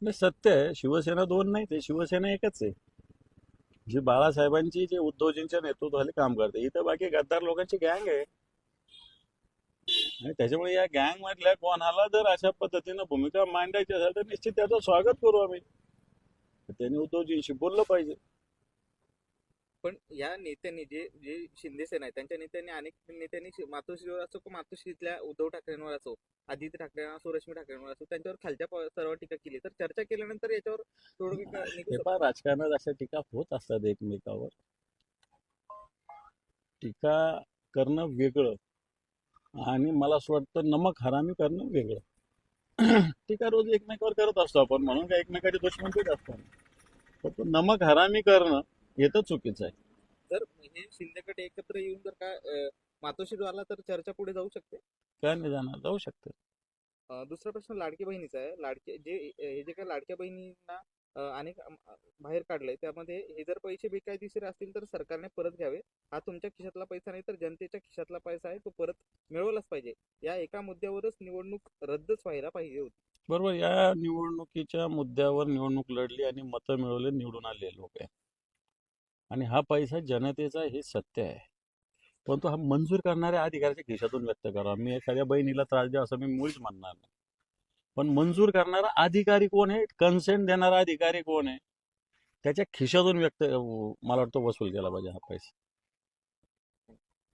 नाही, सत्य आहे. शिवसेना दोन नाही, ते शिवसेना एकच आहे. जी बाळासाहेबांची जे उद्धवजींच्या नेतृत्वाखाली काम करते, इथं बाकी गद्दार लोकांची गँग आहे. आणि त्याच्यामुळे या गँग मधल्या कोणाला जर अशा पद्धतीनं भूमिका मांडायची असेल तर निश्चित त्याचं स्वागत करू आम्ही. त्यांनी उद्धवजींशी बोललं पाहिजे. पण या नेत्यांनी जे जे शिंदे सेना आहे त्यांच्या नेत्यांनी अनेक नेत्यांनी मातोश्रीवर असो किंवा मातोश्रीतल्या उद्धव ठाकरेंवर असो, आदित्य ठाकरेंवर असो, रश्मी ठाकरेंवर असो, त्यांच्यावर खालच्या स्तरावर टीका केली. तर चर्चा केल्यानंतर याच्यावर तोडगा निघू हे पहा, शकतो. राजकारणात अशा टीका होत असतात एकमेकावर. टीका करणं वेगळं आणि मला असं वाटतं नमक हरामी करणं वेगळं. टीका रोज एकमेकावर करत असतो आपण, म्हणून काय एकमेकाची दुश्मन असतो. पण तो नमक हरामी करणं हे तर चुकीचं आहे. जर हे शिंदे गट एकत्र येऊन जर का मातोश्री आला तर चर्चा पुढे जाऊ शकते. काय नाही जाणार, जाऊ शकते. दुसरा प्रश्न लाडकी बहिणीचा आहे. हे जे काही लाडक्या बहिणींना अनेक बाहेर काढलंय, त्यामध्ये हे जर पैसे बेकायदेशीर असतील तर सरकारने परत घ्यावे. हा तुमच्या खिशातला पैसा नाही तर जनतेच्या खिशातला पैसा आहे, तो परत मिळवलाच पाहिजे. या एका मुद्द्यावरच निवडणूक रद्दच व्हायला पाहिजे होती. बरोबर, या निवडणुकीच्या मुद्द्यावर निवडणूक लढली आणि मतं मिळवले, निवडून आले लोक आहे. आणि हा पैसा जनतेचा, हे सत्य आहे. परंतु हा मंजूर करणाऱ्या अधिकाऱ्याच्या खिशातून व्यक्त करा. मी एखाद्या बहिणीला त्रास द्या असं मी मुळीच म्हणणार नाही. पण मंजूर करणारा अधिकारी कोण आहे, कन्सेंट देणारा अधिकारी कोण आहे, त्याच्या खिशातून मला वाटतं वसूल केला पाहिजे हा पैसा.